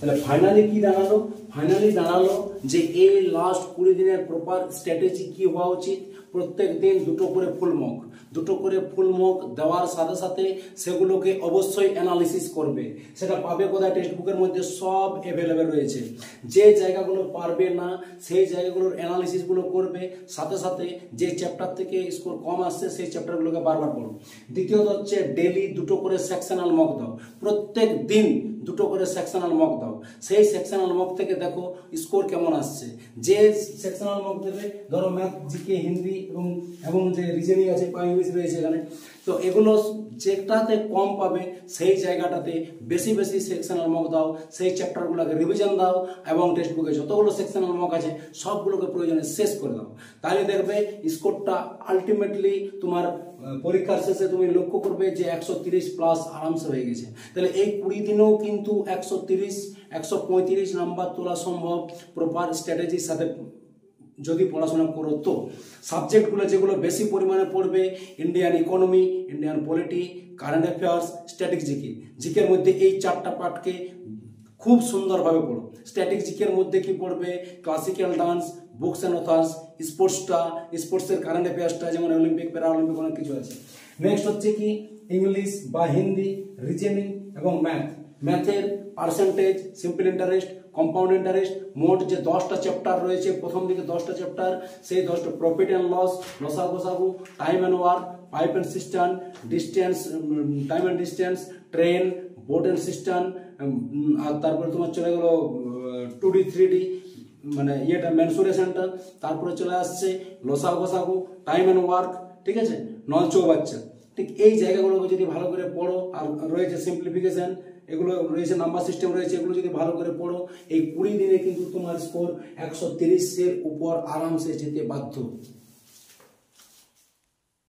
তাহলে ফাইনালি কি দাঁড়ালো? ফাইনালি দাঁড়ালো যে এই লাস্ট 20 দিনের প্রপার স্ট্র্যাটেজি কি হওয়া উচিত, প্রত্যেক দিন দুটো করে ফুল মক দেওয়ার সাথে সাথে সেগুলোকে অবশ্যই অ্যানালিসিস করবে। সেটা পাবে কোথায়? টেক্সট বুকের মধ্যে সব অ্যাভেলেবেল রয়েছে। যে জায়গাগুলো পারবে না সেই জায়গাগুলোর অ্যানালিসিসগুলো করবে, সাথে সাথে যে চ্যাপ্টার থেকে স্কোর কম আসছে সেই চ্যাপ্টারগুলোকে বারবার পড়ো। দ্বিতীয়ত হচ্ছে ডেলি দুটো করে সেকশনাল মক দাও, প্রত্যেক দিন দুটো করে সেকশনাল মক দাও। সেই সেকশনাল মক থেকে দেখো স্কোর কেমন আসছে। যে সেকশনাল মক দেবে, ধরো ম্যাথ, জিকে, হিন্দি এবং যে রিজনিং আছে, ইংলিশ রয়েছে এখানে, তো এগুলো যেটাতে কম পাবে সেই জায়গাটাতে বেশি বেশি সেকশনাল মক দাও, সেই চ্যাপ্টারগুলোকে রিভিশন দাও এবং টেক্সট বুকে যতগুলো সেকশনাল মক আছে সবগুলোকে প্রয়োজনে শেষ করে দাও। তাহলে দেখবে স্কোরটা আলটিমেটলি তোমার পরীক্ষার শেষে তুমি লক্ষ্য করবে যে 130 প্লাস আরামসে হয়ে গেছে। তাহলে এই 20 দিনেও কিন্তু 135 নাম্বার তোলা সম্ভব প্রপার স্ট্র্যাটেজির সাথে যদি পড়াশোনা করো। তো সাবজেক্টগুলো যেগুলো বেশি পরিমাণে পড়বে, Indian economy, Indian polity, current affairs, static GK. জিকের মধ্যে এই 4টা পার্টকে খুব সুন্দরভাবে পড়ো। স্ট্যাটিক জিকের মধ্যে কি পড়বে? Classical dance, books and authors, স্পোর্টসের কারেন্ট অ্যাফেয়ার্সটা, যেমন অলিম্পিক, প্যারা অলিম্পিক, অনেক কিছু আছে। নেক্সট হচ্ছে কি ইংলিশ বা হিন্দি, রিজনিং এবং ম্যাথের percentage, simple interest, compound interest, মোট যে 10টা চ্যাপ্টার রয়েছে, প্রথম দিকে 10টা চ্যাপ্টার, সেই 10টা প্রফিট অ্যান্ড লস, লসাগু, time and work, pipe and cistern, time and distance, train, boat and stream, আর তারপরে তোমার চলে গেল 2D 3D মানে ইয়েটা মেনসুরেশনটা, তারপরে চলে আসছে লসাগু, টাইম অ্যান্ড ওয়ার্ক, ঠিক আছে, নল চৌবাচ্চা। ঠিক এই জায়গাগুলোকে যদি ভালো করে পড়ো, আর রয়েছে সিম্পলিফিকেশন, এগুলো রয়েছে, নাম্বার সিস্টেম রয়েছে, এগুলো যদি ভালো করে পড়ো, এই 20 দিনে কিন্তু তোমার স্কোর 130-এর উপর আরামসে যেতে বাধ্য।